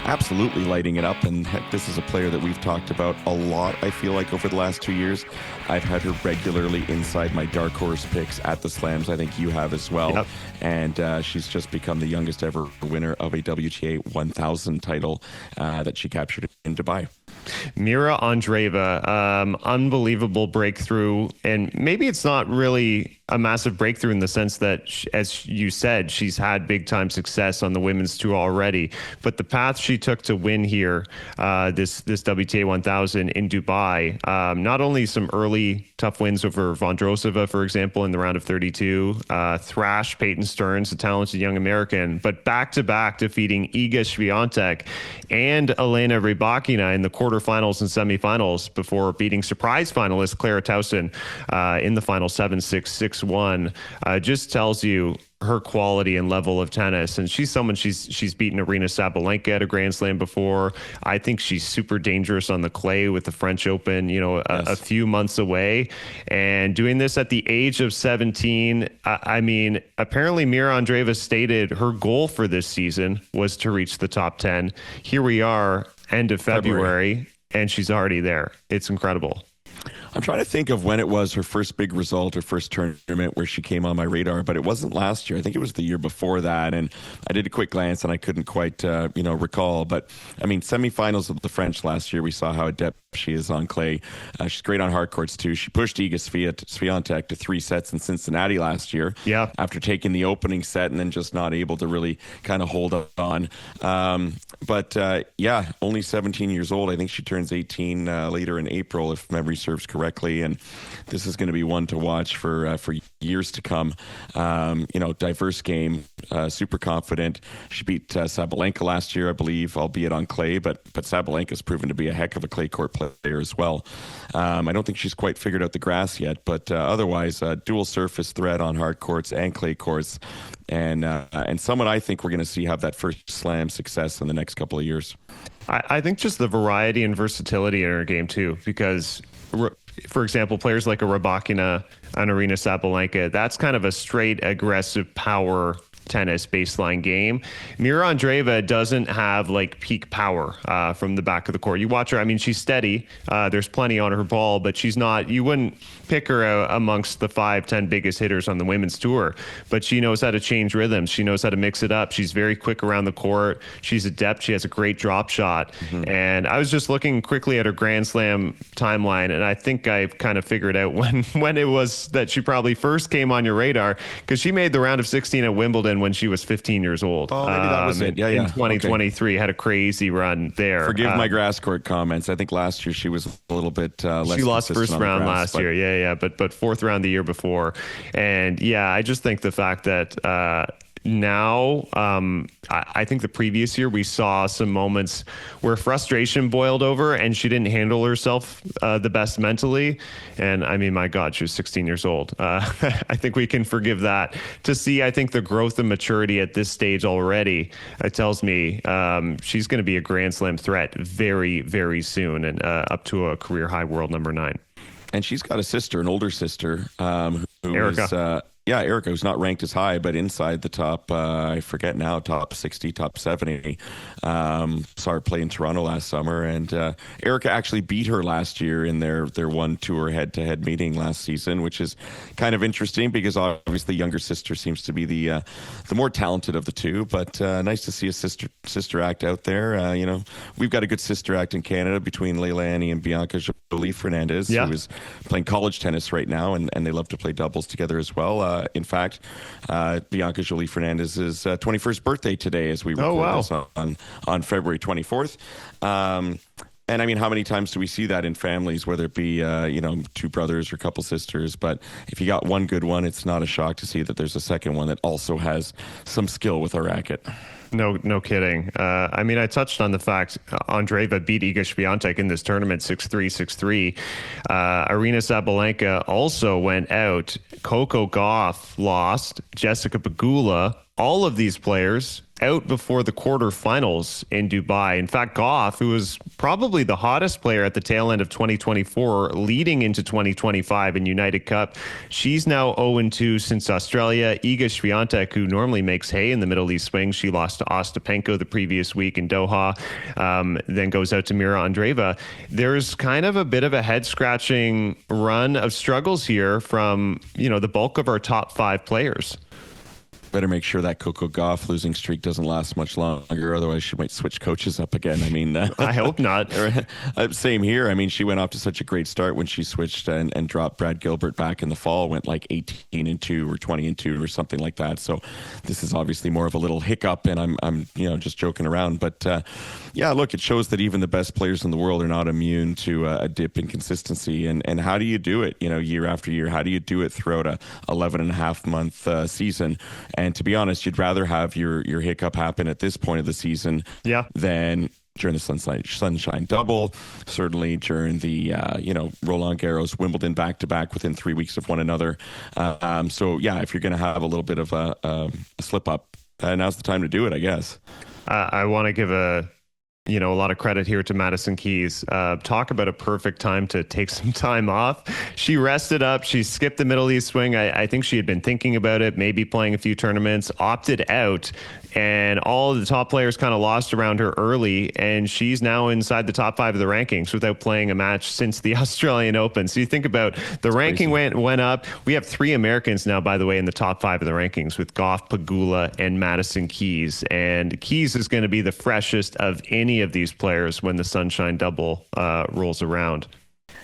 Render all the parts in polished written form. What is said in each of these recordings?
absolutely lighting it up. And heck, this is a player that we've talked about a lot, I feel like, over the last 2 years. I've had her regularly inside my dark horse picks at the Slams. I think you have as well. Yep. And she's just become the youngest ever winner of a WTA 1000 title that she captured in Dubai. Mirra Andreeva, unbelievable breakthrough. And maybe it's not really a massive breakthrough in the sense that, as you said, she's had big time success on the women's tour already. But the path she took to win here, this WTA 1000 in Dubai, not only some early tough wins over Vondrousova, for example, in the round of 32, thrashed Peyton Stearns, a talented young American, but back-to-back defeating Iga Swiatek and Elena Rybakina in the quarterfinals and semifinals before beating surprise finalist Clara Tauson in the final 7-6, 6-1. Just tells you her quality and level of tennis. And she's someone, she's beaten Arina Sabalenka at a Grand Slam before. I think she's super dangerous on the clay with the French Open, a few months away. And doing this at the age of 17, I mean, apparently Mirra Andreeva stated her goal for this season was to reach the top 10. Here we are, end of February. And she's already there. It's incredible. I'm trying to think of when it was her first big result, her first tournament where she came on my radar, but it wasn't last year. I think it was the year before that. And I did a quick glance and I couldn't quite, recall. But I mean, semifinals of the French last year, we saw how adept she is on clay. She's great on hard courts too. She pushed Iga Swiatek to 3 sets in Cincinnati last year. Yeah. After taking the opening set and then just not able to really kind of hold on. But only 17 years old. I think she turns 18 later in April, if memory serves correctly. And this is going to be one to watch for years to come. Diverse game, super confident. She beat Sabalenka last year, I believe, albeit on clay, but Sabalenka's proven to be a heck of a clay court player as well. I don't think she's quite figured out the grass yet, but otherwise, dual surface threat on hard courts and clay courts. And someone I think we're going to see have that first slam success in the next couple of years. I think just the variety and versatility in her game too, because for example, players like a Rybakina and Arina Sabalenka, that's kind of a straight aggressive power tennis baseline game. Mirra Andreeva doesn't have like peak power from the back of the court. You watch her, I mean, she's steady. There's plenty on her ball, but she's not, you wouldn't pick her out amongst the 5-10 biggest hitters on the women's tour, but she knows how to change rhythms. She knows how to mix it up. She's very quick around the court. She's adept. She has a great drop shot. Mm-hmm. And I was just looking quickly at her Grand Slam timeline, and I think I've kind of figured out when it was that she probably first came on your radar, because she made the round of 16 at Wimbledon when she was 15 years old. Oh, maybe that was it. Yeah, in 2023, okay. Had a crazy run there. Forgive my grass court comments. I think last year she was a little bit less. She lost first round grass, last year. Yeah, but fourth round the year before. And yeah, I just think the fact that now, I think the previous year we saw some moments where frustration boiled over and she didn't handle herself the best mentally. And I mean, my God, she was 16 years old. I think we can forgive that. To see, I think, the growth and maturity at this stage already, it tells me she's going to be a Grand Slam threat very, very soon, and up to a career high world number 9. And she's got a sister, an older sister, who Erica. Erica, who's not ranked as high, but inside the top, I forget now, top 60, top 70. Saw her play in Toronto last summer, and Erica actually beat her last year in their one tour head-to-head meeting last season, which is kind of interesting because obviously the younger sister seems to be the more talented of the two. But nice to see a sister act out there. We've got a good sister act in Canada between Leila Annie and Bianca Jolie-Fernandez, who is playing college tennis right now, and they love to play doubles together as well. In fact, Bianca Jolie-Fernandez's 21st birthday today as we record this on February 24th. And I mean, how many times do we see that in families, whether it be, two brothers or a couple sisters? But if you got one good one, it's not a shock to see that there's a second one that also has some skill with a racket. No kidding. I mean, I touched on the fact Andreeva beat Iga Swiatek in this tournament 6-3, 6-3. Arina Sabalenka also went out. Coco Gauff lost. Jessica Pegula all of these players out before the quarterfinals in Dubai. In fact, Goff, who was probably the hottest player at the tail end of 2024, leading into 2025 in United Cup, she's now 0-2 since Australia. Iga Swiatek, who normally makes hay in the Middle East swing, she lost to Ostapenko the previous week in Doha, then goes out to Mirra Andreeva. There's kind of a bit of a head-scratching run of struggles here from, the bulk of our top 5 players. Better make sure that Coco Gauff losing streak doesn't last much longer. Otherwise, she might switch coaches up again. I mean, I hope not. Same here. I mean, she went off to such a great start when she switched and dropped Brad Gilbert back in the fall, went like 18-2 or 20-2 or something like that. So this is obviously more of a little hiccup, and I'm just joking around. But yeah, look, it shows that even the best players in the world are not immune to a dip in consistency. And how do you do it, year after year? How do you do it throughout a 11.5-month season? And to be honest, you'd rather have your hiccup happen at this point of the season than during the Sunshine Double, certainly during the, Roland Garros, Wimbledon back-to-back within 3 weeks of one another. So, yeah, if you're going to have a little bit of a slip-up, now's the time to do it, I guess. I want to give a lot of credit here to Madison Keys. Talk about a perfect time to take some time off. She rested up. She skipped the Middle East swing. I think she had been thinking about it, maybe playing a few tournaments, opted out, and all of the top players kind of lost around her early, and she's now inside the top 5 of the rankings without playing a match since the Australian Open. So you think about the ranking went up. We have 3 Americans now, by the way, in the top 5 of the rankings with Goff, Pegula, and Madison Keys. And Keys is going to be the freshest of any of these players when the Sunshine Double rolls around.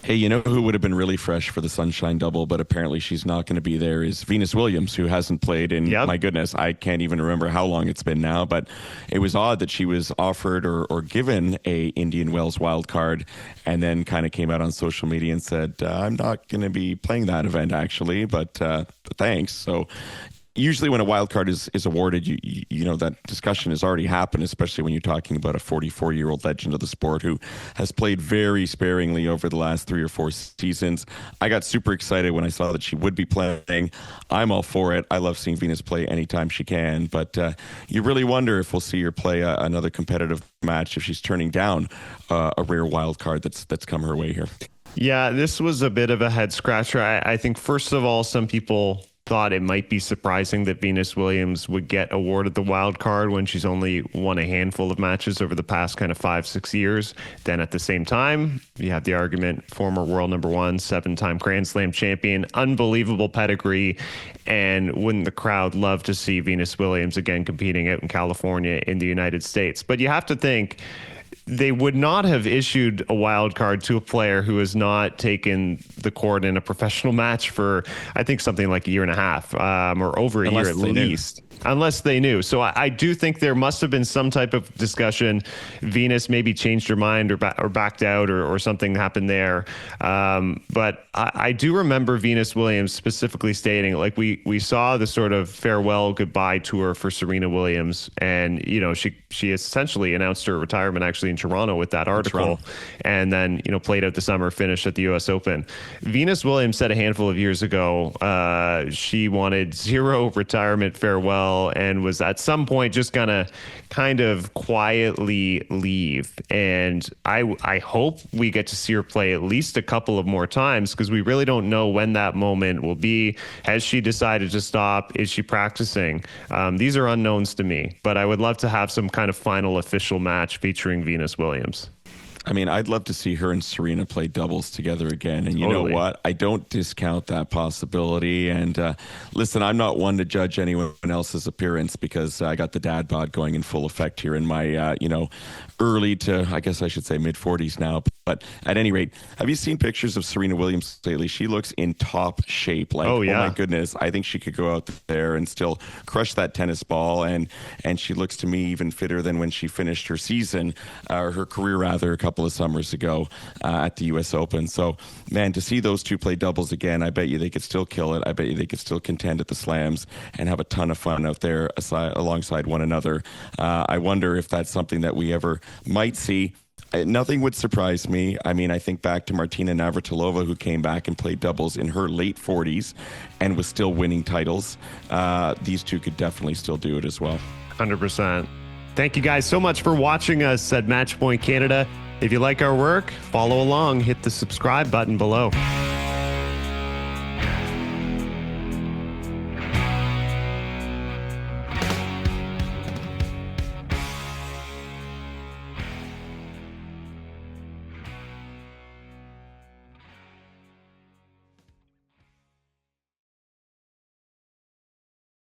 Hey, you know who would have been really fresh for the Sunshine Double, but apparently she's not going to be there, is Venus Williams, who hasn't played in, my goodness, I can't even remember how long it's been now, but it was odd that she was offered or given a Indian Wells wild card and then kind of came out on social media and said, I'm not going to be playing that event, actually, but thanks. So usually when a wild card is awarded, you know that discussion has already happened, especially when you're talking about a 44-year-old legend of the sport who has played very sparingly over the last 3 or 4 seasons. I got super excited when I saw that she would be playing. I'm all for it. I love seeing Venus play anytime she can, but you really wonder if we'll see her play another competitive match if she's turning down a rare wild card that's come her way here. Yeah, this was a bit of a head scratcher. I think, first of all, some people thought it might be surprising that Venus Williams would get awarded the wild card when she's only won a handful of matches over the past kind of 5-6 years. Then at the same time, you have the argument, former world number 1, 7-time Grand Slam champion, unbelievable pedigree. And wouldn't the crowd love to see Venus Williams again competing out in California in the United States? But you have to think, they would not have issued a wild card to a player who has not taken the court in a professional match for, I think, something like a year and a half, or over a year at least. Unless they knew. So I do think there must have been some type of discussion. Venus maybe changed her mind or backed out or something happened there. But I do remember Venus Williams specifically stating, like, we saw the sort of farewell goodbye tour for Serena Williams. And, she essentially announced her retirement actually in Toronto with that article. And then, played out the summer, finished at the US Open. Venus Williams said a handful of years ago, she wanted 0 retirement farewell and was at some point just gonna kind of quietly leave. And I hope we get to see her play at least a couple of more times, because we really don't know when that moment will be. Has she decided to stop? Is she practicing? These are unknowns to me, but I would love to have some kind of final official match featuring Venus Williams. I mean, I'd love to see her and Serena play doubles together again. And you know what? I don't discount that possibility. And listen, I'm not one to judge anyone else's appearance, because I got the dad bod going in full effect here in my, early to, I guess I should say, mid-40s now. But at any rate, have you seen pictures of Serena Williams lately? She looks in top shape. Like, oh my goodness, I think she could go out there and still crush that tennis ball. And she looks to me even fitter than when she finished her season, or her career rather, a couple of summers ago at the US Open. So, man, to see those two play doubles again, I bet you they could still kill it. I bet you they could still contend at the slams and have a ton of fun out there alongside one another. I wonder if that's something that we ever might see. Nothing would surprise me. I mean, I think back to Martina Navratilova, who came back and played doubles in her late 40s and was still winning titles. These two could definitely still do it as well. 100%. Thank you guys so much for watching us at Matchpoint Canada. If you like our work, follow along, hit the subscribe button below.